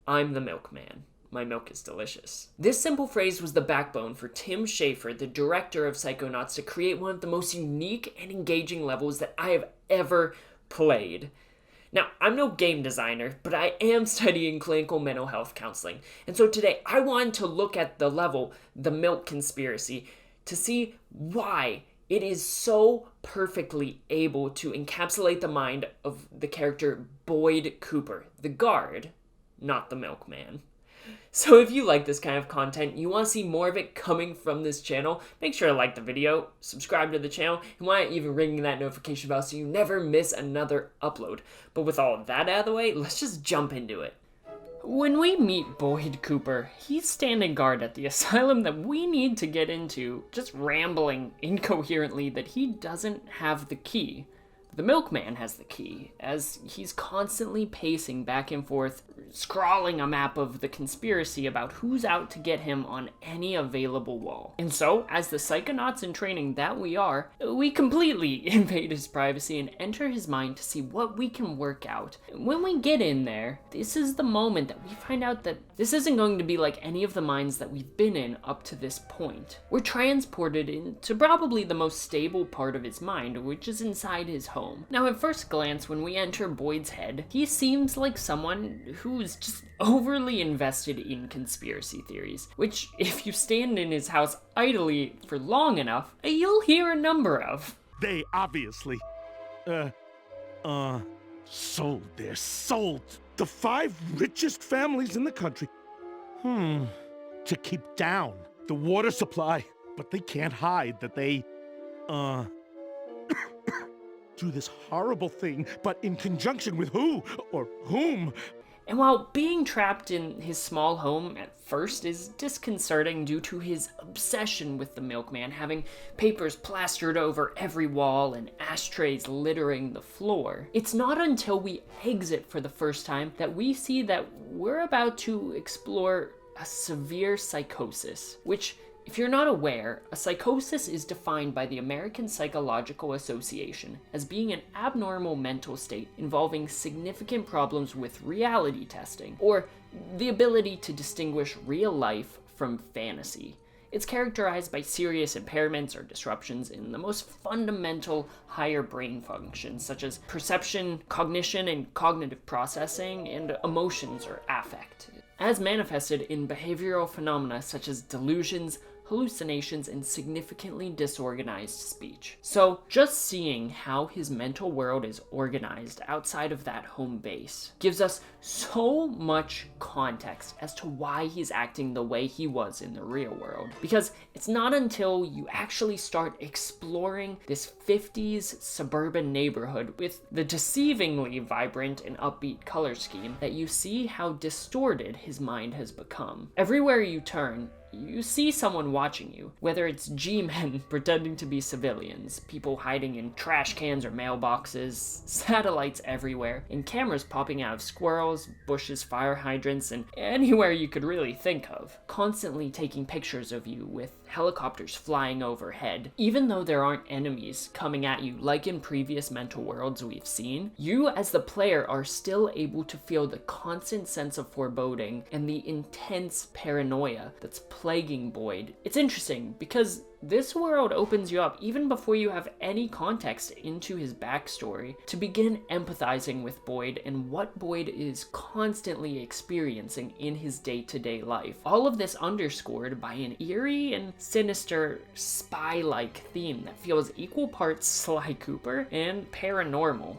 I'm the milkman. My milk is delicious. This simple phrase was the backbone for Tim Shafer, the director of Psychonauts, to create one of the most unique and engaging levels that I have ever played. Now, I'm no game designer, but I am studying clinical mental health counseling. And so today I wanted to look at the level, the Milk Conspiracy, to see why it is so perfectly able to encapsulate the mind of the character Boyd Cooper, the guard, not the milkman. So if you like this kind of content, you want to see more of it coming from this channel, make sure to like the video, subscribe to the channel, and why not even ring that notification bell so you never miss another upload. But with all of that out of the way, let's just jump into it. When we meet Boyd Cooper, he's standing guard at the asylum that we need to get into, just rambling incoherently that he doesn't have the key. The milkman has the key, as he's constantly pacing back and forth, scrawling a map of the conspiracy about who's out to get him on any available wall. And so, as the psychonauts in training that we are, we completely invade his privacy and enter his mind to see what we can work out. When we get in there, this is the moment that we find out that this isn't going to be like any of the minds that we've been in up to this point. We're transported into probably the most stable part of his mind, which is inside his home. Now, at first glance, when we enter Boyd's head, he seems like someone who's just overly invested in conspiracy theories, which, if you stand in his house idly for long enough, you'll hear a number of. They obviously, sold their soul to the 5 richest families in the country. To keep down the water supply. But they can't hide that they, do this horrible thing, but in conjunction with who or whom? And while being trapped in his small home at first is disconcerting due to his obsession with the milkman, having papers plastered over every wall and ashtrays littering the floor, it's not until we exit for the first time that we see that we're about to explore a severe psychosis, which, if you're not aware, a psychosis is defined by the American Psychological Association as being an abnormal mental state involving significant problems with reality testing, or the ability to distinguish real life from fantasy. It's characterized by serious impairments or disruptions in the most fundamental higher brain functions, such as perception, cognition, and cognitive processing, and emotions or affect, as manifested in behavioral phenomena such as delusions, hallucinations, and significantly disorganized speech. So just seeing how his mental world is organized outside of that home base gives us so much context as to why he's acting the way he was in the real world. Because it's not until you actually start exploring this 50s suburban neighborhood with the deceivingly vibrant and upbeat color scheme that you see how distorted his mind has become. Everywhere you turn, you see someone watching you, whether it's G-men pretending to be civilians, people hiding in trash cans or mailboxes, satellites everywhere, and cameras popping out of squirrels, bushes, fire hydrants, and anywhere you could really think of, constantly taking pictures of you with helicopters flying overhead. Even though there aren't enemies coming at you like in previous mental worlds we've seen, you as the player are still able to feel the constant sense of foreboding and the intense paranoia that's plaguing Boyd. It's interesting because this world opens you up even before you have any context into his backstory to begin empathizing with Boyd and what Boyd is constantly experiencing in his day-to-day life. All of this underscored by an eerie and sinister spy-like theme that feels equal parts Sly Cooper and paranormal,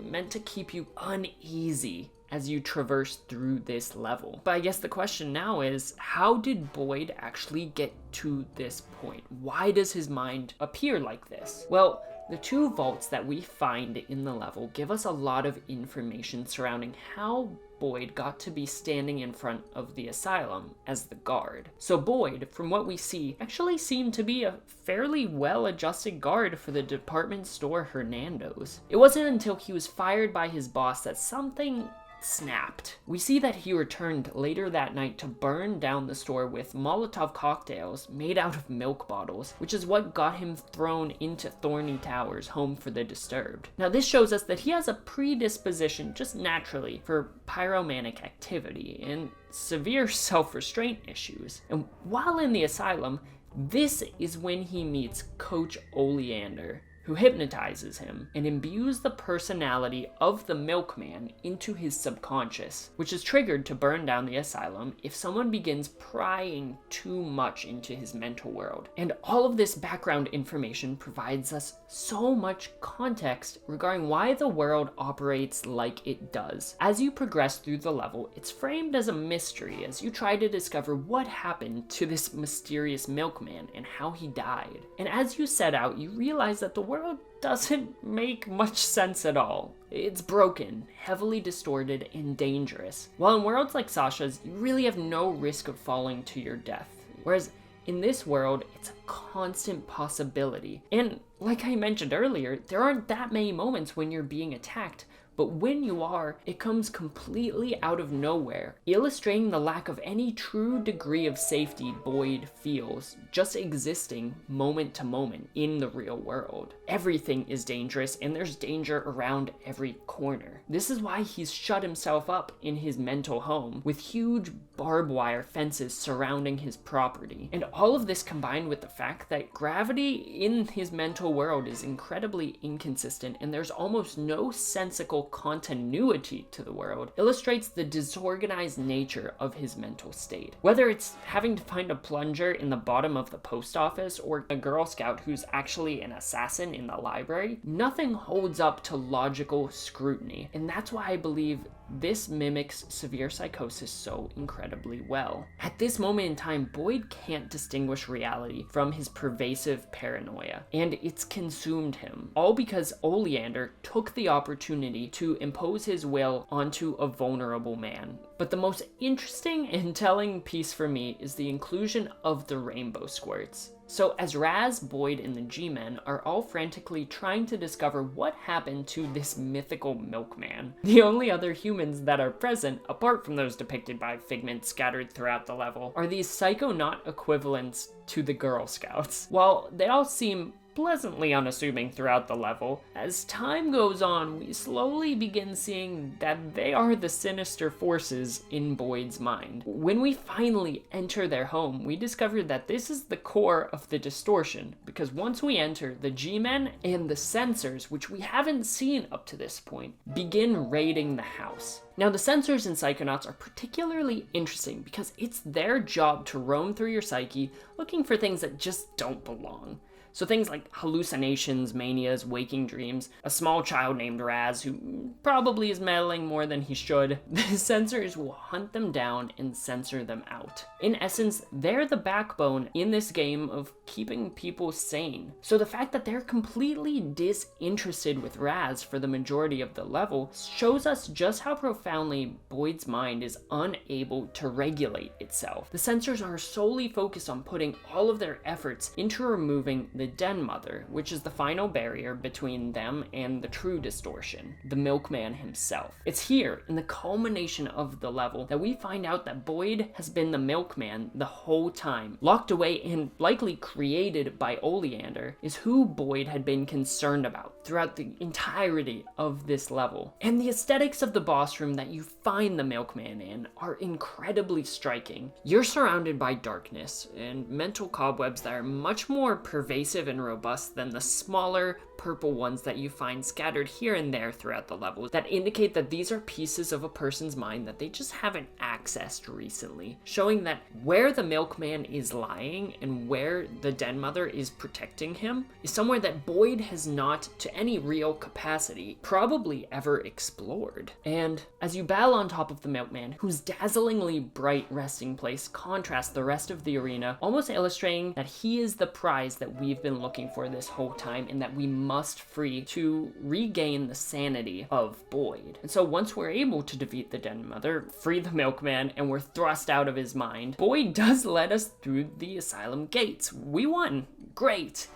meant to keep you uneasy as you traverse through this level. But I guess the question now is, how did Boyd actually get to this point? Why does his mind appear like this? Well, the 2 vaults that we find in the level give us a lot of information surrounding how Boyd got to be standing in front of the asylum as the guard. So Boyd, from what we see, actually seemed to be a fairly well-adjusted guard for the department store Hernando's. It wasn't until he was fired by his boss that something snapped. We see that he returned later that night to burn down the store with Molotov cocktails made out of milk bottles, which is what got him thrown into Thorny Towers, home for the disturbed. Now this shows us that he has a predisposition just naturally for pyromanic activity and severe self-restraint issues. And while in the asylum, this is when he meets Coach Oleander, who hypnotizes him and imbues the personality of the Milkman into his subconscious, which is triggered to burn down the asylum if someone begins prying too much into his mental world. And all of this background information provides us so much context regarding why the world operates like it does. As you progress through the level, it's framed as a mystery as you try to discover what happened to this mysterious Milkman and how he died. And as you set out, you realize that the world doesn't make much sense at all. It's broken, heavily distorted, and dangerous. While in worlds like Sasha's, you really have no risk of falling to your death. Whereas in this world, it's a constant possibility. And like I mentioned earlier, there aren't that many moments when you're being attacked, but when you are, it comes completely out of nowhere, illustrating the lack of any true degree of safety Boyd feels, just existing moment to moment in the real world. Everything is dangerous, and there's danger around every corner. This is why he's shut himself up in his mental home, with huge barbed wire fences surrounding his property. And all of this combined with the fact that gravity in his mental world is incredibly inconsistent, and there's almost no sensical continuity to the world, illustrates the disorganized nature of his mental state. Whether it's having to find a plunger in the bottom of the post office or a Girl Scout who's actually an assassin in the library, nothing holds up to logical scrutiny. And that's why I believe this mimics severe psychosis so incredibly well. At this moment in time, Boyd can't distinguish reality from his pervasive paranoia, and it's consumed him, all because Oleander took the opportunity to impose his will onto a vulnerable man. But the most interesting and telling piece for me is the inclusion of the rainbow squirts. So as Raz, Boyd, and the G-Men are all frantically trying to discover what happened to this mythical Milkman, the only other humans that are present, apart from those depicted by Figment scattered throughout the level, are these Psychonaut equivalents to the Girl Scouts. While they all seem pleasantly unassuming throughout the level, as time goes on, we slowly begin seeing that they are the sinister forces in Boyd's mind. When we finally enter their home, we discover that this is the core of the distortion, because once we enter, the G-Men and the sensors, which we haven't seen up to this point, begin raiding the house. Now, the sensors in Psychonauts are particularly interesting because it's their job to roam through your psyche looking for things that just don't belong. So things like hallucinations, manias, waking dreams, a small child named Raz who probably is meddling more than he should, the sensors will hunt them down and censor them out. In essence, they're the backbone in this game of keeping people sane. So the fact that they're completely disinterested with Raz for the majority of the level shows us just how profoundly Boyd's mind is unable to regulate itself. The sensors are solely focused on putting all of their efforts into removing the Den Mother, which is the final barrier between them and the true distortion, the Milkman himself. It's here, in the culmination of the level, that we find out that Boyd has been the Milkman the whole time. Locked away and likely created by Oleander is who Boyd had been concerned about throughout the entirety of this level. And the aesthetics of the boss room that you find the Milkman in are incredibly striking. You're surrounded by darkness and mental cobwebs that are much more pervasive and robust than the smaller purple ones that you find scattered here and there throughout the level that indicate that these are pieces of a person's mind that they just haven't accessed recently, showing that where the Milkman is lying and where the Den Mother is protecting him is somewhere that Boyd has not, to any real capacity, probably ever explored. And as you battle on top of the Milkman, whose dazzlingly bright resting place contrasts the rest of the arena, almost illustrating that he is the prize that we've been looking for this whole time and that we must free to regain the sanity of Boyd. And so once we're able to defeat the Den Mother, free the Milkman, and we're thrust out of his mind, Boyd does let us through the asylum gates. We won. Great.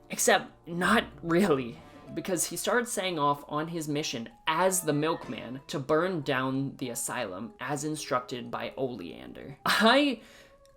Except not really. because he starts setting off on his mission as the Milkman to burn down the asylum as instructed by Oleander. I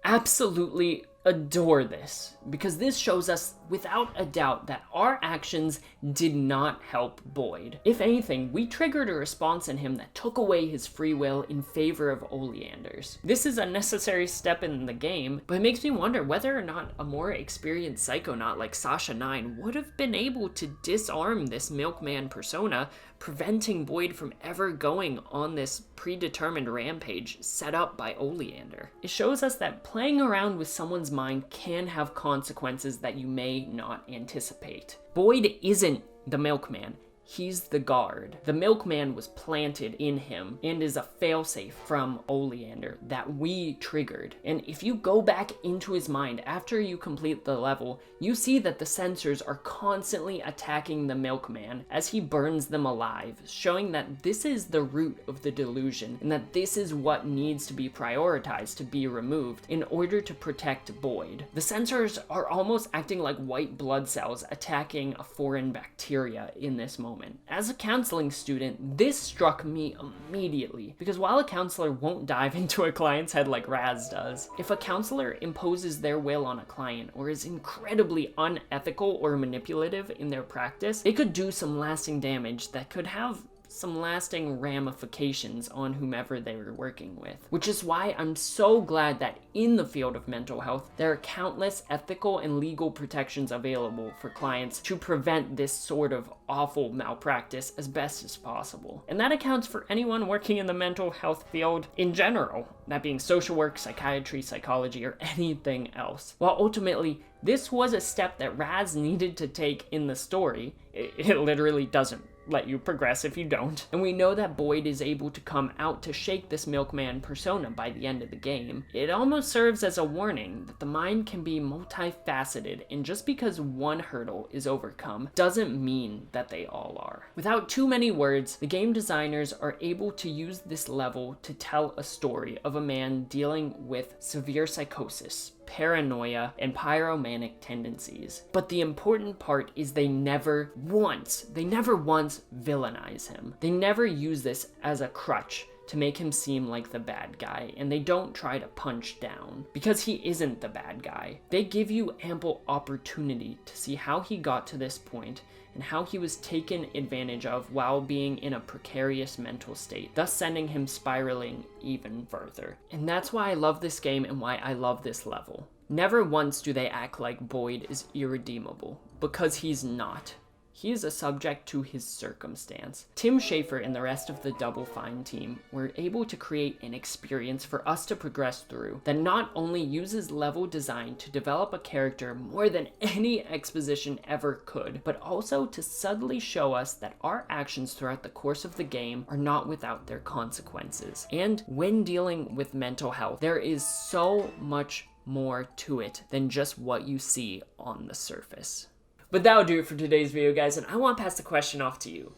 absolutely adore this, because this shows us without a doubt that our actions did not help Boyd. If anything, we triggered a response in him that took away his free will in favor of Oleander's. This is a necessary step in the game, but it makes me wonder whether or not a more experienced Psychonaut like Sasha 9 would have been able to disarm this Milkman persona, preventing Boyd from ever going on this predetermined rampage set up by Oleander. It shows us that playing around with someone's mind can have consequences that you may not anticipate. Boyd isn't the Milkman. He's the guard. The Milkman was planted in him and is a failsafe from Oleander that we triggered. And if you go back into his mind after you complete the level, you see that the sensors are constantly attacking the Milkman as he burns them alive, showing that this is the root of the delusion and that this is what needs to be prioritized to be removed in order to protect Boyd. The sensors are almost acting like white blood cells attacking a foreign bacteria in this moment. As a counseling student, this struck me immediately, because while a counselor won't dive into a client's head like Raz does, if a counselor imposes their will on a client or is incredibly unethical or manipulative in their practice, it could do some lasting damage that could have some lasting ramifications on whomever they were working with. Which is why I'm so glad that in the field of mental health, there are countless ethical and legal protections available for clients to prevent this sort of awful malpractice as best as possible. And that accounts for anyone working in the mental health field in general, that being social work, psychiatry, psychology, or anything else. While ultimately, this was a step that Raz needed to take in the story, it literally doesn't let you progress if you don't. And we know that Boyd is able to come out to shake this Milkman persona by the end of the game. It almost serves as a warning that the mind can be multifaceted, and just because one hurdle is overcome doesn't mean that they all are. Without too many words, the game designers are able to use this level to tell a story of a man dealing with severe psychosis, paranoia, and pyromanic tendencies. But the important part is they never once villainize him. They never use this as a crutch to make him seem like the bad guy, and they don't try to punch down, because he isn't the bad guy. They give you ample opportunity to see how he got to this point and how he was taken advantage of while being in a precarious mental state, thus sending him spiraling even further. And that's why I love this game and why I love this level. Never once do they act like Boyd is irredeemable, because he's not. He is a subject to his circumstance. Tim Shafer and the rest of the Double Fine team were able to create an experience for us to progress through that not only uses level design to develop a character more than any exposition ever could, but also to subtly show us that our actions throughout the course of the game are not without their consequences. And when dealing with mental health, there is so much more to it than just what you see on the surface. But that'll do it for today's video, guys, and I want to pass the question off to you.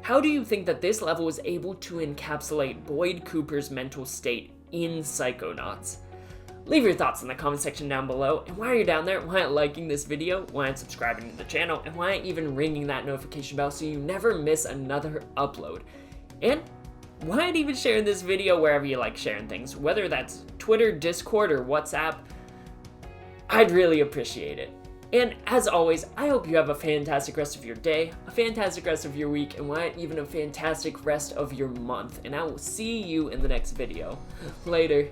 How do you think that this level was able to encapsulate Boyd Cooper's mental state in Psychonauts? Leave your thoughts in the comment section down below, and while you're down there, why not liking this video, why not subscribing to the channel, and why not even ringing that notification bell so you never miss another upload. And why not even sharing this video wherever you like sharing things, whether that's Twitter, Discord, or WhatsApp. I'd really appreciate it. And as always, I hope you have a fantastic rest of your day, a fantastic rest of your week, and why not even a fantastic rest of your month. And I will see you in the next video. Later.